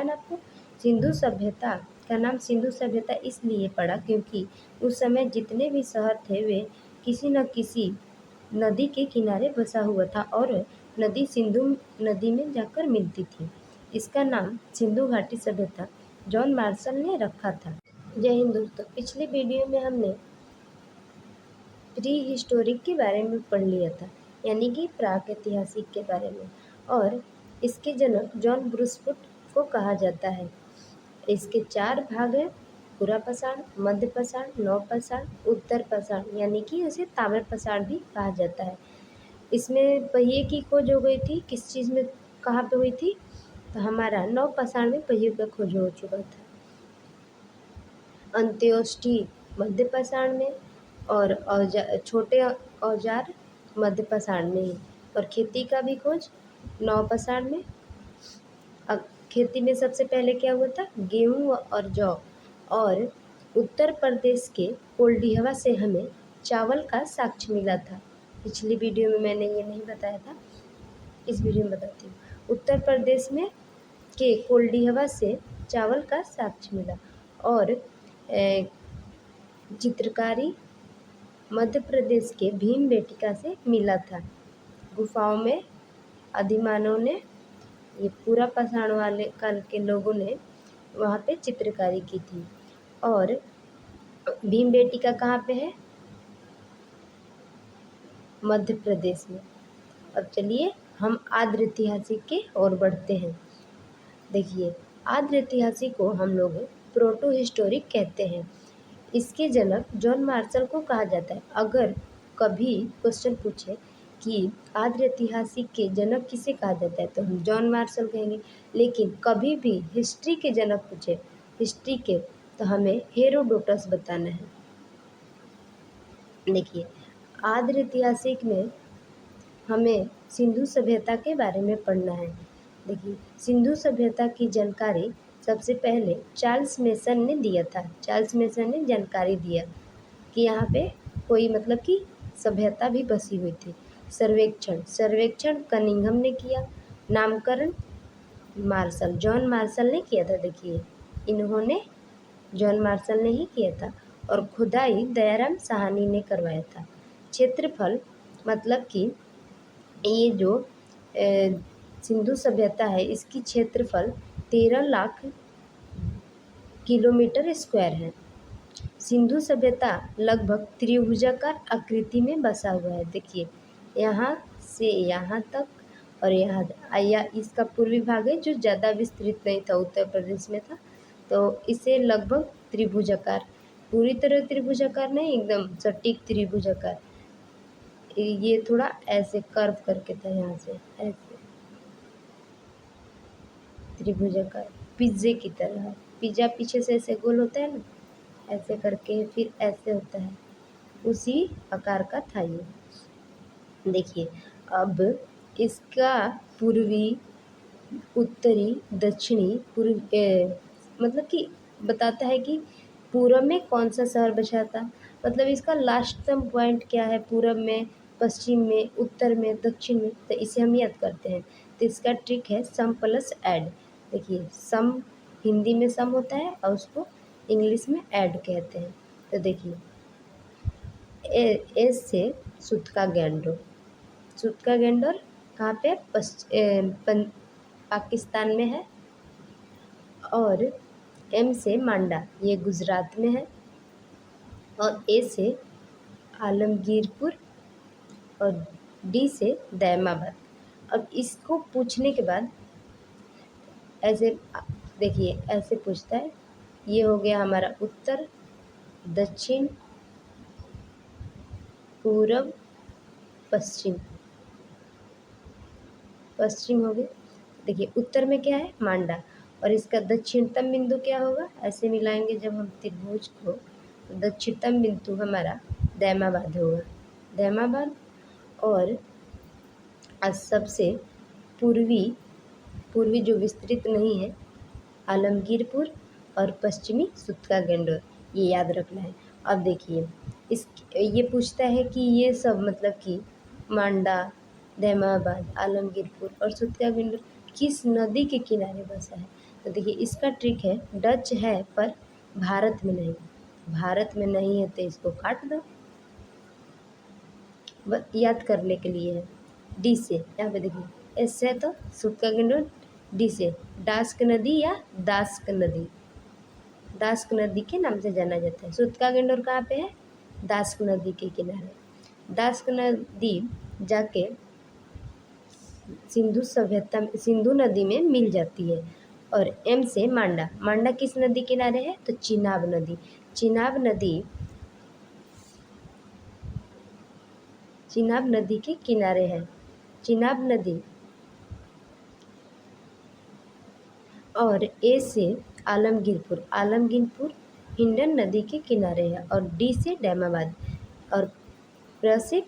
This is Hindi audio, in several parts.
है ना आपको। सिंधु सभ्यता का नाम सिंधु सभ्यता इसलिए पड़ा क्योंकि उस समय जितने भी शहर थे वे किसी न किसी नदी के किनारे बसा हुआ था और नदी सिंधु नदी में जाकर मिलती थी। इसका नाम सिंधु घाटी सभ्यता जॉन मार्शल ने रखा था। जय हिंद दोस्तों, पिछले वीडियो में हमने प्री हिस्टोरिक के बारे में पढ़ लिया था, यानी कि प्रागैतिहासिक के बारे में, और इसके जनक जॉन ब्रूसफुट को कहा जाता है। इसके 4 भाग हैं, पूरा पाषाण, मध्य पाषाण, नव पाषाण, उत्तर पाषाण, यानी कि उसे ताम्र पाषाण भी कहा जाता है। इसमें पहिए की खोज हो गई थी, किस चीज़ में, कहाँ पे हुई थी, तो हमारा नव पाषाण में पहियों का खोज हो चुका था। अंत्योष्टि मध्य पाषाण में और छोटे औजार मध्य पाषाण में ही, और खेती का भी खोज नव पाषाण में। अब खेती में सबसे पहले क्या हुआ था, गेहूँ और जौ, और उत्तर प्रदेश के कोल्डिहवा से हमें चावल का साक्ष्य मिला था। पिछली वीडियो में मैंने ये नहीं बताया था, इस वीडियो में बताती हूँ। उत्तर प्रदेश में के कोल्डिहवा से चावल का साक्ष्य मिला, और चित्रकारी मध्य प्रदेश के भीमबेटका से मिला था। गुफाओं में आदिमानव ने, ये पूरा पाषाण वाले काल के लोगों ने वहाँ पे चित्रकारी की थी। और भीमबेटका कहाँ पे है, मध्य प्रदेश में। अब चलिए हम आद्य ऐतिहासिक के ओर बढ़ते हैं। देखिए, आद्य ऐतिहासिक को हम लोग प्रोटो हिस्टोरिक कहते हैं। इसके जनक जॉन मार्शल को कहा जाता है। अगर कभी क्वेश्चन पूछे कि आद्य ऐतिहासिक के जनक किसे कहा जाता है, तो हम जॉन मार्शल कहेंगे। लेकिन कभी भी हिस्ट्री के जनक पूछे, हिस्ट्री के, तो हमें हेरोडोटस बताना है। देखिए, आद्य ऐतिहासिक में हमें सिंधु सभ्यता के बारे में पढ़ना है। देखिए, सिंधु सभ्यता की जानकारी सबसे पहले चार्ल्स मेसन ने दिया था। चार्ल्स मेसन ने जानकारी दिया कि यहाँ पे कोई मतलब कि सभ्यता भी बसी हुई थी। सर्वेक्षण कनिंघम ने किया। नामकरण मार्शल, जॉन मार्शल ने किया था। देखिए, इन्होंने, जॉन मार्शल ने ही किया था। और खुदाई दयाराम साहनी ने करवाया था। क्षेत्रफल मतलब कि ये जो सिंधु सभ्यता है, इसकी क्षेत्रफल 13 लाख किलोमीटर स्क्वायर है। सिंधु सभ्यता लगभग त्रिभुजाकार आकृति में बसा हुआ है। देखिए, यहाँ से यहाँ तक, और यहाँ इसका पूर्वी भाग है जो ज़्यादा विस्तृत नहीं था, उत्तर प्रदेश में था, तो इसे लगभग त्रिभुजाकार, पूरी तरह त्रिभुजाकार नहीं, एकदम सटीक त्रिभुजाकार, ये थोड़ा ऐसे कर्व करके था, यहाँ से ऐसे त्रिभुजाकार, पिज्जे की तरह। पिज्जा पीछे से ऐसे गोल होता है ना, ऐसे करके फिर ऐसे होता है, उसी आकार का था ये। देखिए, अब इसका पूर्वी, उत्तरी, दक्षिणी, मतलब कि बताता है कि पूरब में कौन सा शहर बचा था। मतलब इसका लास्टतम पॉइंट क्या है, पूरब में, पश्चिम में, उत्तर में, दक्षिण में, तो इसे हम याद करते हैं। तो इसका ट्रिक है सम प्लस ऐड। देखिए, सम हिंदी में सम होता है और उसको इंग्लिश में ऐड कहते हैं। तो देखिए, एस से सूतका गैंडोर, सूतका गैंडोर कहाँ पे, पाकिस्तान में है। और एम से मांडा, ये गुजरात में है। और ए से आलमगीरपुर, और डी से दैमाबाद। अब इसको पूछने के बाद ऐसे देखिए, ऐसे पूछता है, ये हो गया हमारा उत्तर, दक्षिण, पूरब, पश्चिम, पश्चिम हो गए। देखिए, उत्तर में क्या है, मांडा, और इसका दक्षिणतम बिंदु क्या होगा, ऐसे मिलाएंगे जब हम त्रिभुज को, तो दक्षिणतम बिंदु हमारा दैमाबाद होगा, दैमाबाद। और सबसे पूर्वी जो विस्तृत नहीं है, आलमगीरपुर, और पश्चिमी सूतका गैंडोर, ये याद रखना है। अब देखिए, ये पूछता है कि ये सब मतलब कि मांडा, दैमाबाद, आलमगीरपुर और सूतका गैंडोर किस नदी के किनारे बसा है। तो देखिए इसका ट्रिक है, डच है पर भारत में नहीं। भारत में नहीं है तो इसको काट दो, बस याद करने के लिए है। डी से यहाँ पे देखिए, एस है तो सूत्का गेंडोर, डी से डास्क नदी या दास्क नदी, दास्क नदी के नाम से जाना जाता है। सूत्का गेंडोर कहाँ पे है? दास्क नदी के किनारे। दास्क नदी जाके सिंधु नदी में मिल जाती है। और एम से मांडा, मांडा किस नदी किनारे है? तो चिनाब नदी। चिनाब नदी के किनारे है चिनाब नदी। और ए से आलमगीरपुर हिंडन नदी के किनारे है। और डी से डैमाबाद। और प्र से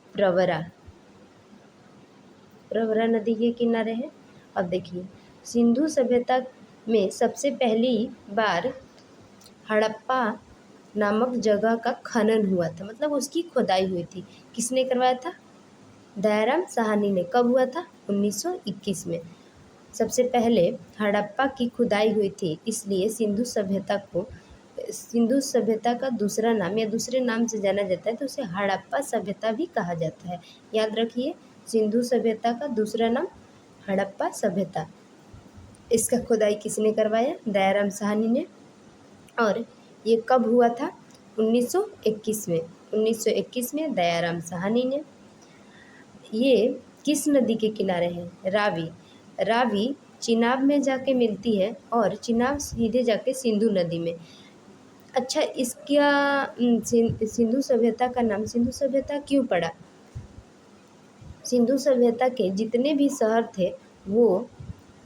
प्रवरा नदी के किनारे है। अब देखिए, सिंधु सभ्यता में सबसे पहली बार हड़प्पा नामक जगह का खनन हुआ था, मतलब उसकी खुदाई हुई थी। किसने करवाया था? दयाराम साहनी ने। कब हुआ था? 1921 में सबसे पहले हड़प्पा की खुदाई हुई थी। इसलिए सिंधु सभ्यता का दूसरा नाम या दूसरे नाम से जाना जाता है, तो उसे हड़प्पा सभ्यता भी कहा जाता है। याद रखिए, सिंधु सभ्यता का दूसरा नाम हड़प्पा सभ्यता। इसका खुदाई किसने करवाया? दयाराम साहनी ने। और ये कब हुआ था? 1921 में। 1921 में दयाराम साहनी ने। ये किस नदी के किनारे है? रावी चिनाब में जाके मिलती है और चिनाब सीधे जाके सिंधु नदी में। अच्छा, इसका सिंधु सभ्यता का नाम सिंधु सभ्यता क्यों पड़ा? सिंधु सभ्यता के जितने भी शहर थे वो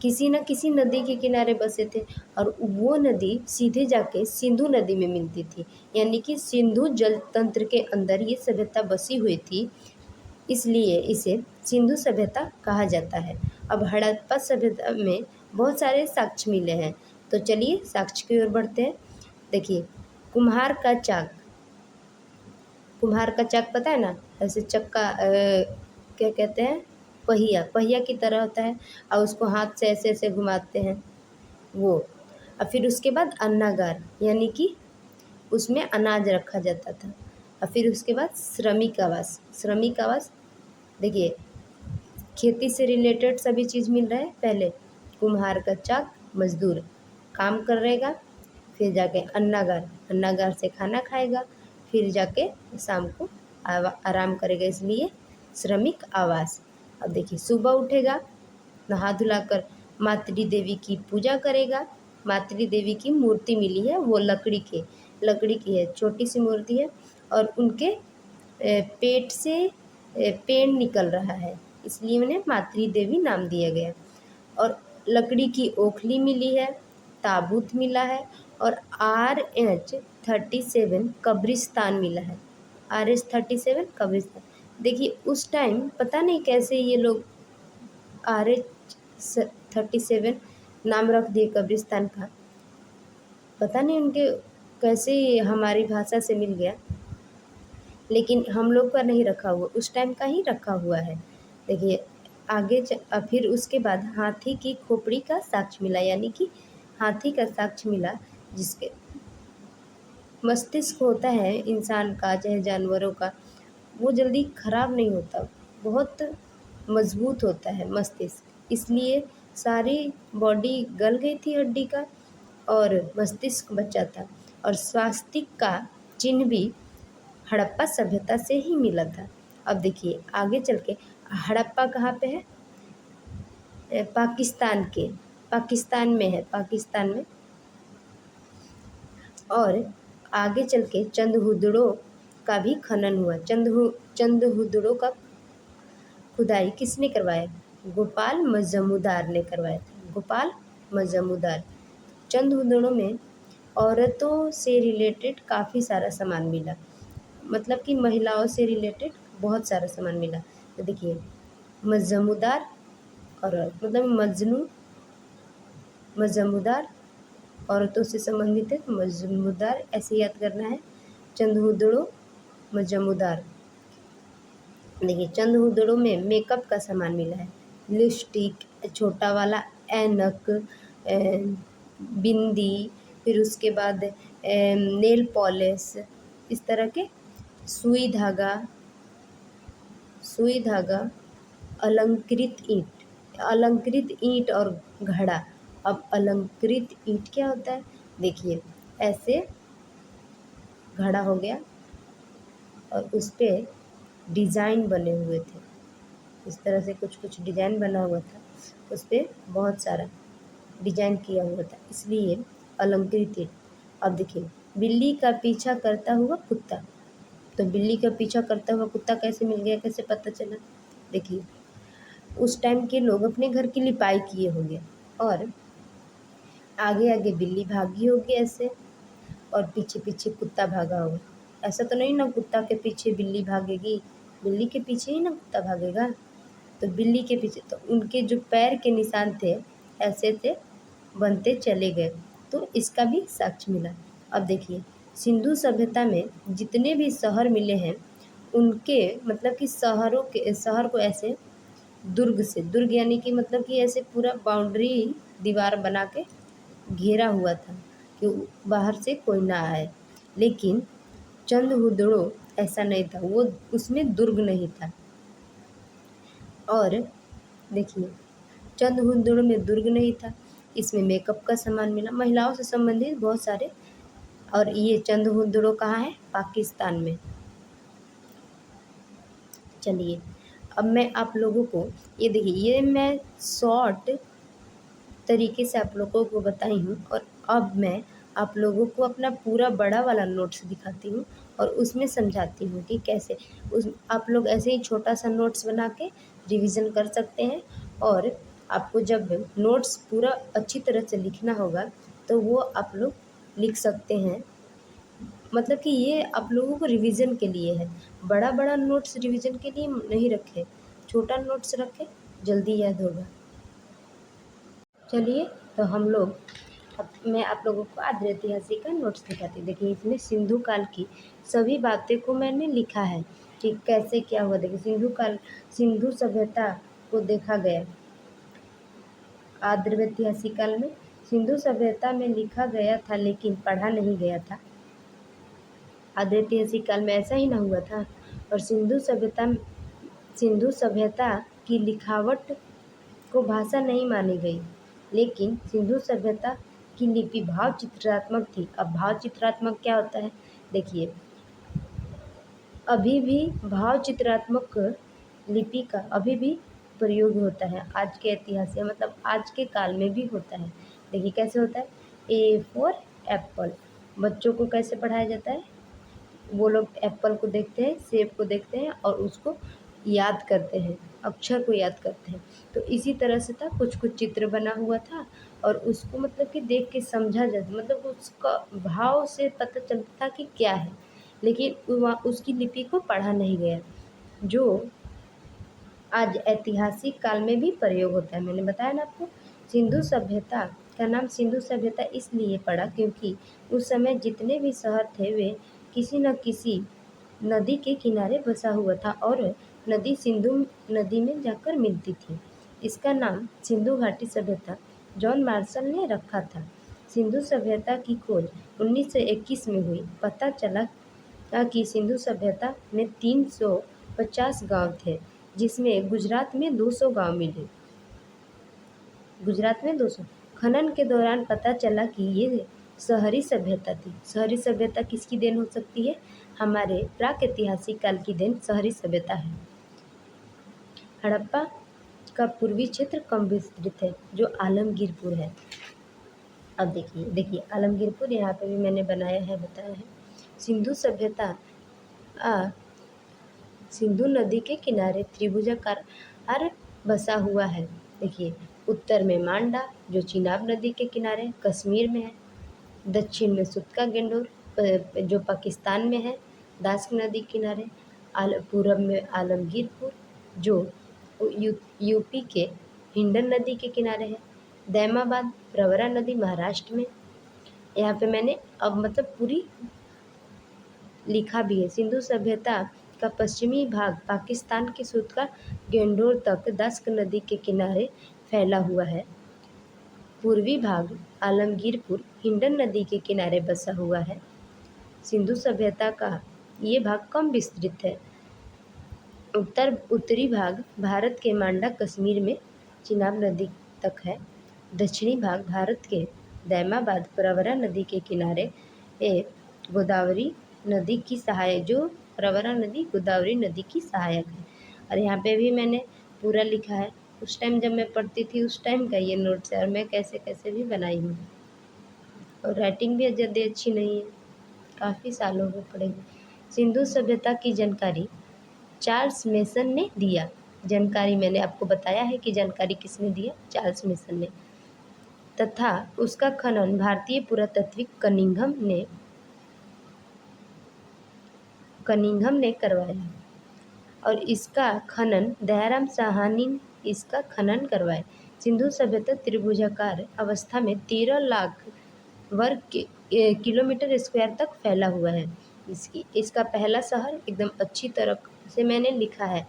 किसी न किसी नदी के किनारे बसे थे, और वो नदी सीधे जाके सिंधु नदी में मिलती थी। यानी कि सिंधु जल तंत्र के अंदर ये सभ्यता बसी हुई थी, इसलिए इसे सिंधु सभ्यता कहा जाता है। अब हड़प्पा सभ्यता में बहुत सारे साक्ष्य मिले हैं, तो चलिए साक्ष्य की ओर बढ़ते हैं। देखिए, कुम्हार का चाक पता है ना? ऐसे चक्का क्या कहते हैं? पहिया की तरह होता है, और उसको हाथ से ऐसे ऐसे घुमाते हैं वो। और फिर उसके बाद अन्नागार, यानी कि उसमें अनाज रखा जाता था। और फिर उसके बाद श्रमिक आवास। देखिए, खेती से रिलेटेड सभी चीज़ मिल रहा है। पहले कुम्हार का चाक, मजदूर काम करेगा, फिर जाके अन्नागार से खाना खाएगा, फिर जाके शाम को आराम करेगा, इसलिए श्रमिक आवास। अब देखिए, सुबह उठेगा, नहा धुलाकर मातृ देवी की पूजा करेगा। मातृ देवी की मूर्ति मिली है, वो लकड़ी की है, छोटी सी मूर्ति है, और उनके पेट से पेड़ निकल रहा है, इसलिए उन्हें मातृ देवी नाम दिया गया। और लकड़ी की ओखली मिली है, ताबूत मिला है, और RH-37 कब्रिस्तान मिला है। RH-37 कब्रिस्तान। देखिए, उस टाइम पता नहीं कैसे ये लोग RH-37 नाम रख दिए कब्रिस्तान का, पता नहीं उनके कैसे हमारी भाषा से मिल गया, लेकिन हम लोग का नहीं रखा हुआ, उस टाइम का ही रखा हुआ है। देखिए आगे फिर उसके बाद हाथी की खोपड़ी का साक्ष्य मिला, यानी कि हाथी का साक्ष्य मिला, जिसके मस्तिष्क होता है इंसान का चाहे जानवरों का, वो जल्दी खराब नहीं होता, बहुत मजबूत होता है मस्तिष्क, इसलिए सारी बॉडी गल गई थी हड्डी का और मस्तिष्क बचा था। और स्वास्तिक का चिन्ह भी हड़प्पा सभ्यता से ही मिला था। अब देखिए आगे चल के, हड़प्पा कहाँ पे है? पाकिस्तान में है, पाकिस्तान में। और आगे चल के चंदहुदड़ो का भी खनन हुआ। चंदहुदड़ो का खुदाई किसने करवाया? गोपाल मजमूदार ने करवाया था, गोपाल मजमूदार। चंदहुदड़ो में औरतों से रिलेटेड काफ़ी सारा सामान मिला, मतलब कि महिलाओं से रिलेटेड बहुत सारा सामान मिला। तो देखिए, मजमूदार और मतलब मजमूदार औरतों से संबंधित है, मजमूदार ऐसे याद करना है। चंदहुदड़ो मजमूदार। देखिए, चंदहुदड़ो में मेकअप का सामान मिला है, लिपस्टिक, छोटा वाला ऐनक, बिंदी, फिर उसके बाद नेल पॉलिश, इस तरह के सुई धागा, सुई धागा, अलंकृत ईंट और घड़ा। अब अलंकृत ईंट क्या होता है? देखिए, ऐसे घड़ा हो गया और उस पे डिज़ाइन बने हुए थे, इस तरह से कुछ कुछ डिज़ाइन बना हुआ था, उस पे बहुत सारा डिजाइन किया हुआ था, इसलिए अलंकृत ईंट। अब देखिए, बिल्ली का पीछा करता हुआ कुत्ता। तो बिल्ली का पीछा करता हुआ कुत्ता कैसे मिल गया, कैसे पता चला? देखिए, उस टाइम के लोग अपने घर की लिपाई किए होंगे और आगे आगे बिल्ली भागी होगी ऐसे, और पीछे पीछे कुत्ता भागा होगा। ऐसा तो नहीं ना कुत्ता के पीछे बिल्ली भागेगी, बिल्ली के पीछे ही ना कुत्ता भागेगा। तो बिल्ली के पीछे तो उनके जो पैर के निशान थे ऐसे थे, बनते चले गए, तो इसका भी साक्ष्य मिला। अब देखिए, सिंधु सभ्यता में जितने भी शहर मिले हैं उनके मतलब कि शहर को ऐसे दुर्ग यानी कि मतलब कि ऐसे पूरा बाउंड्री दीवार बना के घेरा हुआ था कि बाहर से कोई ना आए। लेकिन चंदहुदड़ो ऐसा नहीं था, वो उसमें दुर्ग नहीं था। और देखिए, चंदहुदड़ो में दुर्ग नहीं था, इसमें मेकअप का सामान मिला, महिलाओं से संबंधित बहुत सारे। और ये चंदहुदड़ो कहाँ है? पाकिस्तान में। चलिए, अब मैं आप लोगों को ये देखिए, ये मैं शॉर्ट तरीके से आप लोगों को बताई हूँ, और अब मैं आप लोगों को अपना पूरा बड़ा वाला नोट्स दिखाती हूँ और उसमें समझाती हूँ कि कैसे उस आप लोग ऐसे ही छोटा सा नोट्स बना के रिवीजन कर सकते हैं। और आपको जब नोट्स पूरा अच्छी तरह से लिखना होगा तो वो आप लोग लिख सकते हैं। मतलब कि ये आप लोगों को रिवीजन के लिए है, बड़ा बड़ा नोट्स रिवीजन के लिए नहीं रखे, छोटा नोट्स रखे, जल्दी याद होगा। चलिए, तो हम लोग अब मैं आप लोगों को आद्र ऐतिहासिक का नोट्स दिखाती हूँ। देखिए, इसमें सिंधु काल की सभी बातें को मैंने लिखा है कि कैसे क्या हुआ। देखिए, सिंधु सभ्यता को देखा गया। आद्र ऐतिहासिक काल में सिंधु सभ्यता में लिखा गया था लेकिन पढ़ा नहीं गया था। आद्र ऐतिहासिक काल में ऐसा ही ना हुआ था। और सिंधु सभ्यता की लिखावट को भाषा नहीं मानी गई, लेकिन सिंधु सभ्यता की लिपि भाव चित्रात्मक थी। अब भाव चित्रात्मक क्या होता है? देखिए, अभी भी भाव चित्रात्मक लिपि का अभी भी प्रयोग होता है आज के इतिहास से, मतलब आज के काल में भी होता है। देखिए कैसे होता है। ए फॉर एप्पल, बच्चों को कैसे पढ़ाया जाता है? वो लोग एप्पल को देखते हैं, सेब को देखते हैं और उसको याद करते हैं, अक्षर को याद करते हैं। तो इसी तरह से था, कुछ कुछ चित्र बना हुआ था और उसको मतलब कि देख के समझा जाता, मतलब उसका भाव से पता चलता था कि क्या है, लेकिन वहाँ उसकी लिपि को पढ़ा नहीं गया, जो आज ऐतिहासिक काल में भी प्रयोग होता है। मैंने बताया ना आपको, सिंधु सभ्यता का नाम सिंधु सभ्यता इसलिए पड़ा क्योंकि उस समय जितने भी शहर थे वे किसी न किसी नदी के किनारे बसा हुआ था और नदी सिंधु नदी में जाकर मिलती थी। इसका नाम सिंधु घाटी सभ्यता जॉन मार्शल ने रखा था। सिंधु सभ्यता की खोज 1921 में हुई। पता चला कि सिंधु सभ्यता में 350 गांव थे, जिसमें गुजरात में 200 गांव मिले। गुजरात में 200। खनन के दौरान पता चला कि ये शहरी सभ्यता थी। शहरी सभ्यता किसकी देन हो सकती है? हमारे प्रागैतिहासिक काल की देन शहरी सभ्यता है। हड़प्पा का पूर्वी क्षेत्र कम विस्तृत है, जो आलमगीरपुर है। अब देखिए आलमगीरपुर यहाँ पे भी मैंने बनाया है, बताया है। सिंधु सभ्यता सिंधु नदी के किनारे त्रिभुजाकार बसा हुआ है। देखिए, उत्तर में मांडा जो चिनाब नदी के किनारे कश्मीर में है, दक्षिण में सुत्का गेंडोर जो पाकिस्तान में है दास्क नदी किनारे, पूरब में आलमगीरपुर जो यूपी के हिंडन नदी के किनारे है, दैमाबाद प्रवरा नदी महाराष्ट्र में। यहाँ पे मैंने अब मतलब पूरी लिखा भी है। सिंधु सभ्यता का पश्चिमी भाग पाकिस्तान के सुत्का गेंडोर तक दस्क नदी के किनारे फैला हुआ है। पूर्वी भाग आलमगीरपुर हिंडन नदी के किनारे बसा हुआ है। सिंधु सभ्यता का ये भाग कम विस्तृत है। उत्तरी भाग भारत के मांडा कश्मीर में चिनाब नदी तक है। दक्षिणी भाग भारत के दैमाबाद प्रवरा नदी के किनारे गोदावरी नदी की सहायक गोदावरी नदी की सहायक है। और यहाँ पे भी मैंने पूरा लिखा है। उस टाइम जब मैं पढ़ती थी उस टाइम का ये नोट्स है और मैं कैसे कैसे भी बनाई हूँ। और राइटिंग भी ज़्यादा अच्छी नहीं है, काफ़ी सालों में पढ़ेंगे। सिंधु सभ्यता की जानकारी चार्ल्स मेसन ने दिया। जानकारी मैंने आपको बताया है कि जानकारी किसने दिया, चार्ल्स मेसन ने। तथा उसका खनन भारतीय पुरातात्विक कनिंघम ने करवाया और इसका खनन दयाराम साहनी ने इसका खनन करवाया। सिंधु सभ्यता त्रिभुजाकार अवस्था में 13 लाख वर्ग किलोमीटर स्क्वायर तक फैला हुआ है। इसका पहला शहर एकदम अच्छी तरह से मैंने लिखा है।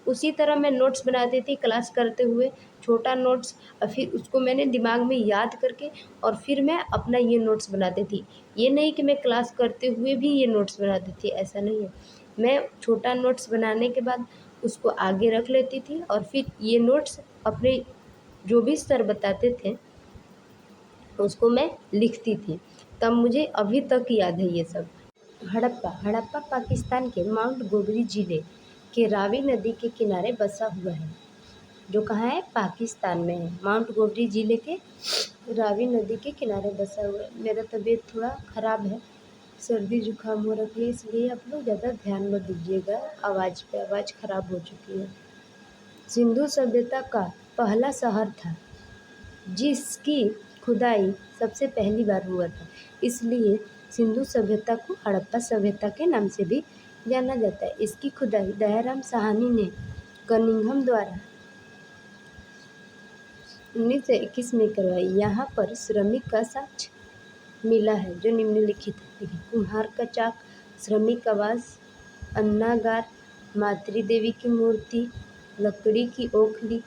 उसी तरह मैं नोट्स बनाती थी क्लास करते हुए, छोटा नोट्स, और फिर उसको मैंने दिमाग में याद करके और फिर मैं अपना ये नोट्स बनाती थी। ये नहीं कि मैं क्लास करते हुए भी ये नोट्स बनाती थी, ऐसा नहीं है। मैं छोटा नोट्स बनाने के बाद उसको आगे रख लेती थी और फिर ये नोट्स अपने जो भी सर बताते थे उसको मैं लिखती थी। तब मुझे अभी तक याद है ये सब। हड़प्पा पाकिस्तान के माउंट गोगरी जिले के रावी नदी के किनारे बसा हुआ है, जो कहाँ है, पाकिस्तान में है। माउंट गोगरी जिले के रावी नदी के किनारे बसा हुआ है। मेरा तबीयत थोड़ा ख़राब है, सर्दी जुकाम हो रखी है, इसलिए आप लोग ज़्यादा ध्यान मत दीजिएगा आवाज़ पे, आवाज़ ख़राब हो चुकी है। सिंधु सभ्यता का पहला शहर था जिसकी खुदाई सबसे पहली बार हुआ था, इसलिए सिंधु सभ्यता को हड़प्पा सभ्यता के नाम से भी जाना जाता है। इसकी खुदाई दयाराम साहनी ने कनिंघम द्वारा 1921 में करवाई। यहाँ पर श्रमिक का साक्ष्य मिला है जो निम्नलिखित है। कुम्हार का चाक, श्रमिक आवास, अन्नागार, मातृ देवी की मूर्ति, लकड़ी की ओखली,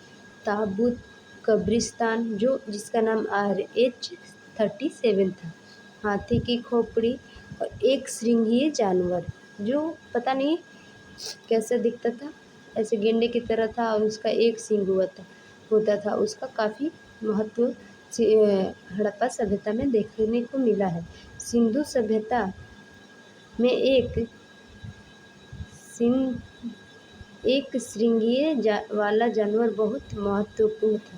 ताबूत, कब्रिस्तान जिसका नाम RH-37 था, हाथी की खोपड़ी और एक श्रृंगीय जानवर जो पता नहीं कैसा दिखता था, ऐसे गेंडे की तरह था और उसका एक सींग होता था। उसका काफ़ी महत्व हड़प्पा सभ्यता में देखने को मिला है। सिंधु सभ्यता में एक श्रृंगीय वाला जानवर बहुत महत्वपूर्ण था।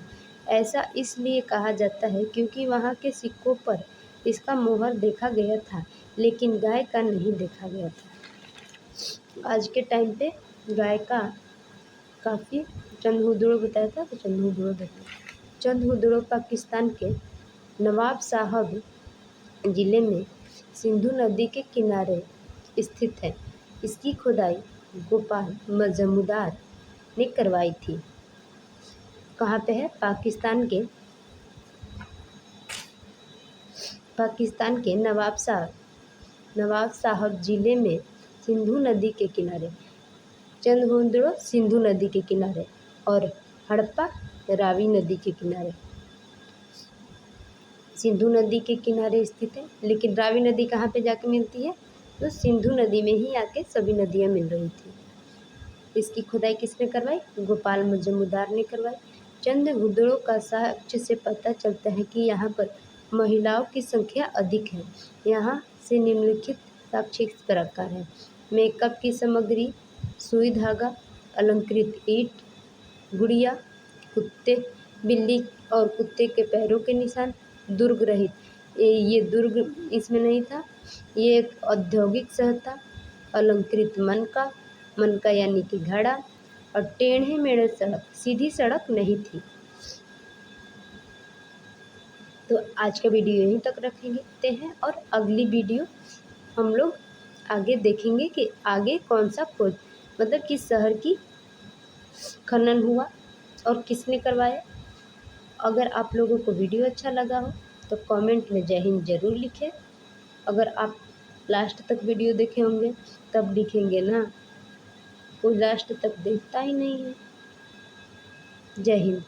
ऐसा इसलिए कहा जाता है क्योंकि वहाँ के सिक्कों पर इसका मोहर देखा गया था, लेकिन गाय का नहीं देखा गया था। आज के टाइम पे गाय का काफ़ी चंदहुदड़ो बताया था, तो चंदहुदड़ो देखो। चंदहुदड़ो पाकिस्तान के नवाब साहब जिले में सिंधु नदी के किनारे स्थित है। इसकी खुदाई गोपाल मजमूदार ने करवाई थी। कहाँ पे है, पाकिस्तान के नवाब साहब जिले में सिंधु नदी के किनारे। चंदहुदड़ो सिंधु नदी के किनारे और हड़प्पा रावी नदी के किनारे। सिंधु नदी के किनारे स्थित है, लेकिन रावी नदी कहाँ पे जाके मिलती है, तो सिंधु नदी में ही आके सभी नदियाँ मिल रही थी। इसकी खुदाई किसने करवाई, गोपाल मजमूदार ने करवाई। चंदहुदड़ो का साक्ष्य से पता चलता है कि यहाँ पर महिलाओं की संख्या अधिक है। यहाँ से निम्नलिखित साक्ष्य इस प्रकार है। मेकअप की सामग्री, सुई धागा, अलंकृत ईंट, गुड़िया, कुत्ते, बिल्ली और कुत्ते के पैरों के निशान, दुर्ग रहित। ये दुर्ग इसमें नहीं था, ये एक औद्योगिक शहर था। अलंकृत मनका यानी कि घड़ा, और टेढ़े मेढ़े सड़क, सीधी सड़क नहीं थी। तो आज का वीडियो यहीं तक रखेंगे हैं और अगली वीडियो हम लोग आगे देखेंगे कि आगे कौन सा खोज मतलब किस शहर की खनन हुआ और किसने करवाया। अगर आप लोगों को वीडियो अच्छा लगा हो तो कमेंट में जय हिंद ज़रूर लिखें। अगर आप लास्ट तक वीडियो देखे होंगे तब लिखेंगे ना, कोई लास्ट तक देखता ही नहीं है। जय हिंद।